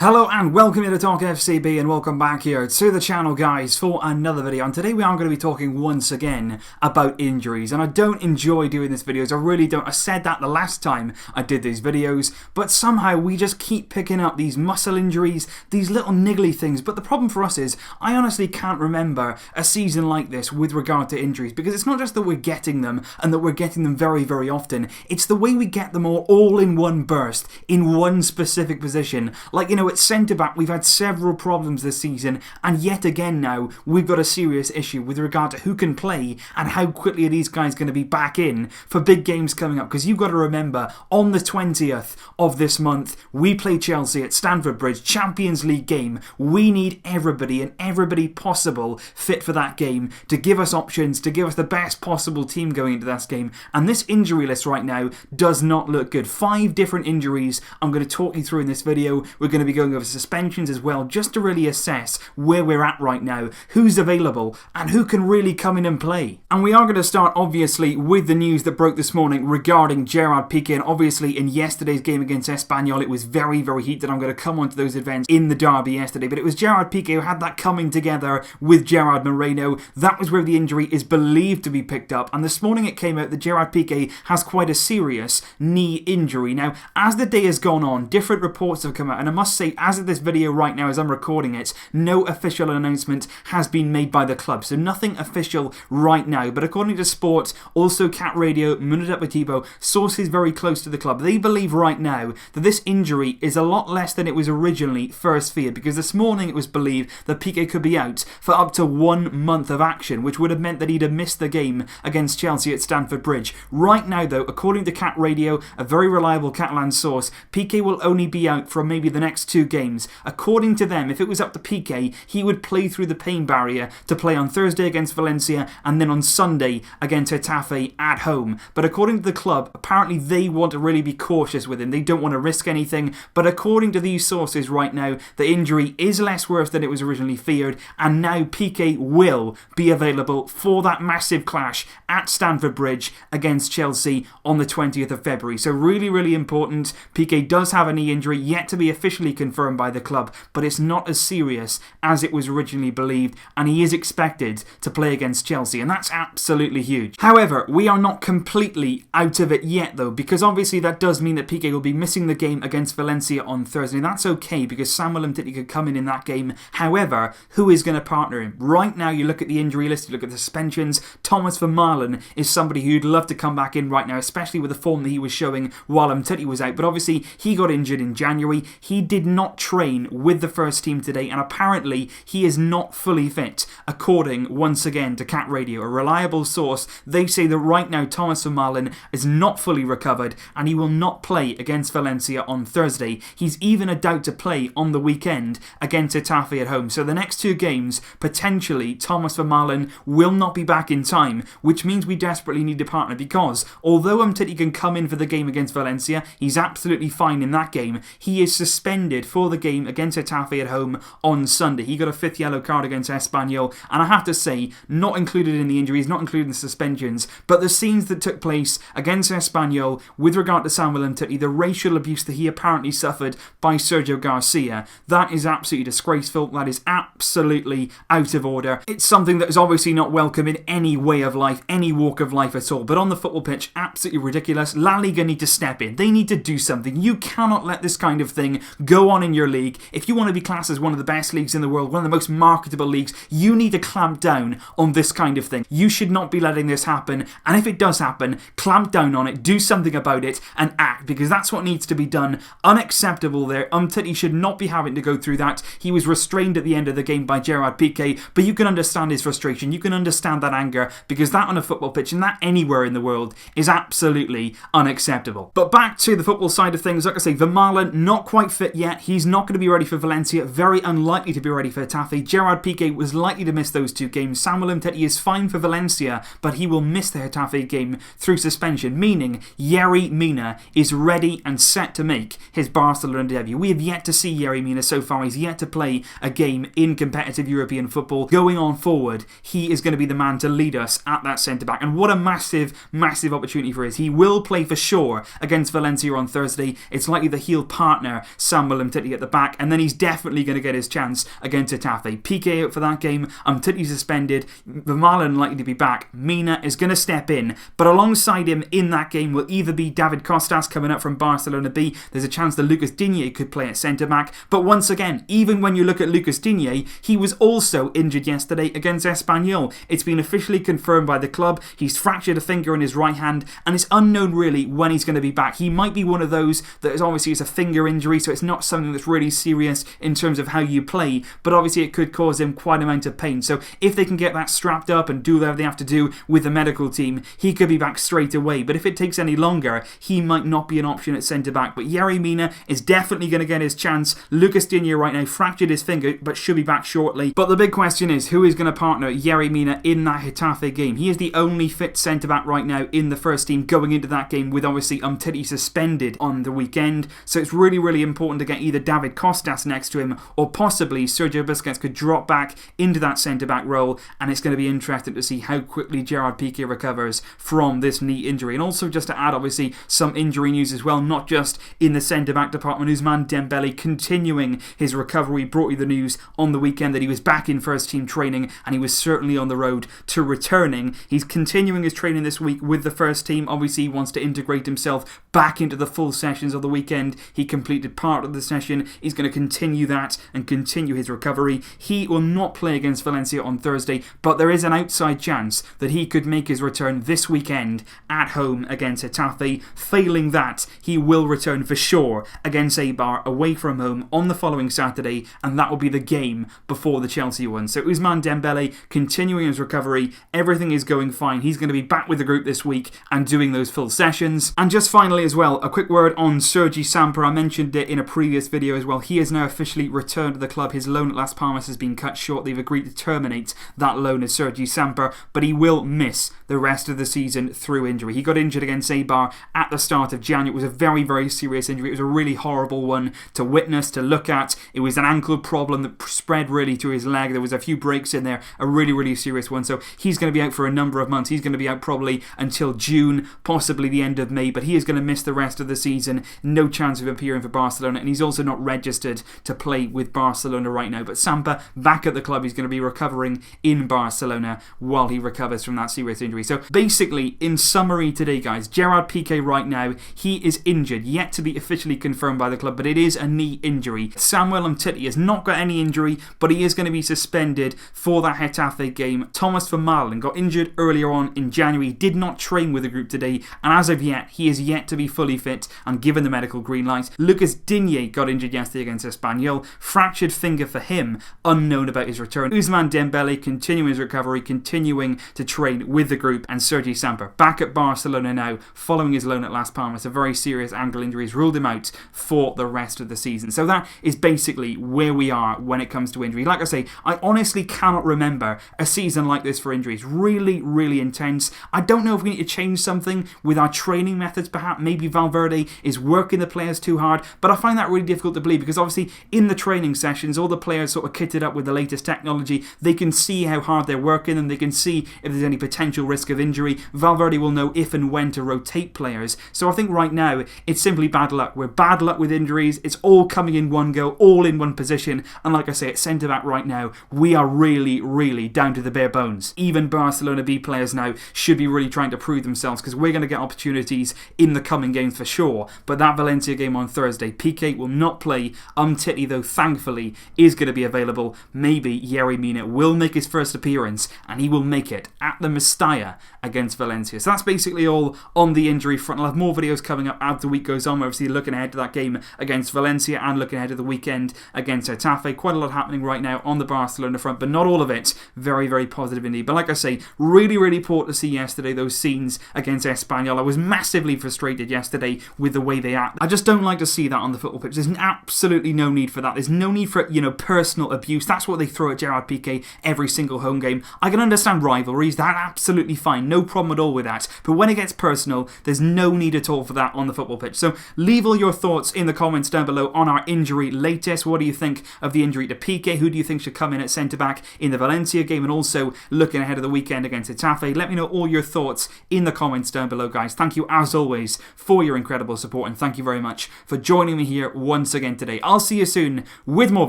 Hello and welcome to Talk FCB and welcome back here to the channel, guys, for another video. And today we are going to be talking once again about injuries, and I don't enjoy doing these videos. I really don't. I said that the last time I did these videos, but somehow we just keep picking up these muscle injuries, these little niggly things. But the problem for us is I honestly can't remember a season like this with regard to injuries, because it's not just that we're getting them and that we're getting them very, very often. It's the way we get them all in one burst, in one specific position. Like, you know, at centre-back, we've had several problems this season, and yet again now, we've got a serious issue with regard to who can play and how quickly are these guys going to be back in for big games coming up. Because you've got to remember, on the 20th of this month, we play Chelsea at Stamford Bridge, Champions League game. We need everybody and everybody possible fit for that game to give us options, to give us the best possible team going into that game. And this injury list right now does not look good. 5 different injuries I'm going to talk you through in this video. We're going to be going over suspensions as well, just to really assess where we're at right now, who's available and who can really come in and play. And we are going to start obviously with the news that broke this morning regarding Gerard, Pique, and obviously in yesterday's game against Espanyol it was very, very heated. I'm going to come on to those events in the derby yesterday, but it was Gerard Pique who had that coming together with Gerard Moreno. That was where the injury is believed to be picked up, and this morning it came out that Gerard Pique has quite a serious knee injury. Now, as the day has gone on, different reports have come out, and I must say, as of this video right now as I'm recording it, no official announcement has been made by the club, so nothing official right now. But according to Sport, also Cat Radio, Mundo Deportivo, sources very close to the club, they believe right now that this injury is a lot less than it was originally first feared, because this morning it was believed that Pique could be out for up to 1 month of action, which would have meant that he'd have missed the game against Chelsea at Stamford Bridge. Right now though, according to Cat Radio, a very reliable Catalan source, Pique will only be out for maybe the next 2 games. According to them, if it was up to Pique, he would play through the pain barrier to play on Thursday against Valencia and then on Sunday against GETAFE at home. But according to the club, apparently they want to really be cautious with him. They don't want to risk anything. But according to these sources right now, the injury is less worse than it was originally feared, and now Pique will be available for that massive clash at Stamford Bridge against Chelsea on the 20th of February. So really, really important. Pique does have a knee injury yet to be officially confirmed by the club, but it's not as serious as it was originally believed, and he is expected to play against Chelsea, and that's absolutely huge. However, we are not completely out of it yet though, because obviously that does mean that Pique will be missing the game against Valencia on Thursday, and that's okay because UMTITI could come in that game. However, who is going to partner him? Right now you look at the injury list, you look at the suspensions, Thomas Vermaelen is somebody who'd love to come back in right now, especially with the form that he was showing while UMTITI was out, but obviously he got injured in January. He did not train with the first team today, and apparently he is not fully fit, according once again to Cat Radio, a reliable source. They say that right now Thomas Vermaelen is not fully recovered and he will not play against Valencia on Thursday. He's even a doubt to play on the weekend against GETAFE at home. So the next 2 games, potentially Thomas Vermaelen will not be back in time, which means we desperately need a partner, because although UMTITI can come in for the game against Valencia, he's absolutely fine in that game. He is suspended for the game against GETAFE at home on Sunday. He got a 5th yellow card against Espanyol, and I have to say, not included in the injuries, not included in the suspensions, but the scenes that took place against Espanyol with regard to Samuel UMTITI, the racial abuse that he apparently suffered by Sergio Garcia, that is absolutely disgraceful. That is absolutely out of order. It's something that is obviously not welcome in any way of life, any walk of life at all. But on the football pitch, absolutely ridiculous. La Liga need to step in. They need to do something. You cannot let this kind of thing go on in your league. If you want to be classed as one of the best leagues in the world, one of the most marketable leagues, you need to clamp down on this kind of thing. You should not be letting this happen, and if it does happen, clamp down on it, do something about it and act, because that's what needs to be done. Unacceptable there. UMTITI should not be having to go through that. He was restrained at the end of the game by Gerard Pique, but you can understand his frustration, you can understand that anger, because that on a football pitch and that anywhere in the world is absolutely unacceptable. But back to the football side of things, like I say, Vermaelen not quite fit yet. He's not going to be ready for Valencia, very unlikely to be ready for GETAFE. Gerard Pique was likely to miss those 2 games. Samuel UMTITI is fine for Valencia, but he will miss the GETAFE game through suspension, meaning Yerry Mina is ready and set to make his Barcelona debut. We have yet to see Yerry Mina so far. He's yet to play a game in competitive European football. Going on forward, he is going to be the man to lead us at that centre-back, and what a massive, massive opportunity for us. He will play for sure against Valencia on Thursday. It's likely that he'll partner Samuel Umtiti at the back, and then he's definitely going to get his chance against GETAFE. Pique out for that game, Umtiti suspended, Vermaelen likely to be back, Mina is going to step in, but alongside him in that game will either be David Costas coming up from Barcelona B, there's a chance that Lucas Digne could play at centre-back, but once again, even when you look at Lucas Digne, he was also injured yesterday against Espanyol. It's been officially confirmed by the club, he's fractured a finger in his right hand, and it's unknown really when he's going to be back. He might be one of those that is obviously it's a finger injury, so it's not something that's really serious in terms of how you play, but obviously it could cause him quite an amount of pain. So if they can get that strapped up and do whatever they have to do with the medical team, he could be back straight away. But if it takes any longer, he might not be an option at centre-back. But Yerry Mina is definitely going to get his chance. Lucas Digne right now fractured his finger, but should be back shortly. But the big question is, who is going to partner Yerry Mina in that GETAFE game? He is the only fit centre-back right now in the first team going into that game, with obviously Umtiti suspended on the weekend. So it's really, really important to get either David Costas next to him, or possibly Sergio Busquets could drop back into that centre-back role, and it's going to be interesting to see how quickly Gerard Pique recovers from this knee injury. And also just to add obviously some injury news as well, not just in the centre-back department, Ousmane Dembele continuing his recovery. Brought you the news on the weekend that he was back in first team training, and he was certainly on the road to returning. He's continuing his training this week with the first team. Obviously he wants to integrate himself back into the full sessions of the weekend. He completed part of the session, he's going to continue that and continue his recovery. He will not play against Valencia on Thursday, but there is an outside chance that he could make his return this weekend at home against GETAFE. Failing that, he will return for sure against Eibar away from home on the following Saturday, and that will be the game before the Chelsea one. So Ousmane Dembele continuing his recovery, everything is going fine. He's going to be back with the group this week and doing those full sessions. And just finally as well, a quick word on Sergi Samper. I mentioned it in a previous video as well. He has now officially returned to the club. His loan at Las Palmas has been cut short. They've agreed to terminate that loan of Sergi Samper, but he will miss the rest of the season through injury. He got injured against Eibar at the start of January. It was a very, very serious injury. It was a really horrible one to witness, to look at. It was an ankle problem that spread really to his leg. There was a few breaks in there, a really, really serious one. So he's going to be out for a number of months. He's going to be out probably until June, possibly the end of May, but he is going to miss the rest of the season. No chance of appearing for Barcelona, and he's also not registered to play with Barcelona right now. But Samper back at the club, he's going to be recovering in Barcelona while he recovers from that serious injury. So basically, in summary today guys, Gerard Piqué right now, he is injured, yet to be officially confirmed by the club, but it is a knee injury. Samuel Umtiti has not got any injury, but he is going to be suspended for that GETAFE game. Thomas Vermaelen got injured earlier on in January, did not train with the group today, and as of yet, he is yet to be fully fit and given the medical green light. Lucas Digne got injured yesterday against Espanyol, fractured finger for him, unknown about his return. Ousmane Dembele continuing his recovery, continuing to train with the group, and Sergi Samper back at Barcelona now, following his loan at Las Palmas. A very serious ankle injury has ruled him out for the rest of the season. So that is basically where we are when it comes to injury. Like I say, I honestly cannot remember a season like this for injuries. Really, really intense. I don't know if we need to change something with our training methods perhaps. Maybe Valverde is working the players too hard, but I find that really difficult to believe, because obviously in the training sessions, all the players sort of kitted up with the latest technology. They can see how hard they're working, and they can see if there's any potential risk of injury. Valverde will know if and when to rotate players. So I think right now it's simply bad luck. We're bad luck with injuries. It's all coming in one go, all in one position. And like I say, at centre back right now, we are really, really down to the bare bones. Even Barcelona B players now should be really trying to prove themselves, because we're going to get opportunities in the coming games for sure. But that Valencia game on Thursday, Pique will not play. Umtiti, though, thankfully is going to be available. Maybe Yerry Mina will make his first appearance, and he will make it at the Mestalla against Valencia. So that's basically all on the injury front. I'll have more videos coming up as the week goes on. We're obviously looking ahead to that game against Valencia and looking ahead to the weekend against GETAFE. Quite a lot happening right now on the Barcelona front, but not all of it very, very positive indeed. But like I say, really, really poor to see yesterday, those scenes against Espanyol. I was massively frustrated yesterday with the way they act. I just don't like to see that on the football pitch. There's absolutely no need for that. There's no need for, personal abuse. That's what they throw at Gerard Piqué every single home game. I can understand rivalries. That's absolutely fine. No problem at all with that. But when it gets personal, there's no need at all for that on the football pitch. So leave all your thoughts in the comments down below on our injury latest. What do you think of the injury to Piqué? Who do you think should come in at centre-back in the Valencia game? And also looking ahead of the weekend against GETAFE. Let me know all your thoughts in the comments down below, guys. Thank you, as always, for your incredible support, and thank you very much for joining me here once once again today. I'll see you soon with more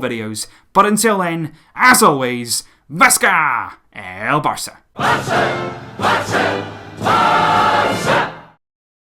videos. But until then, as always, Vasca el Barça. Barça!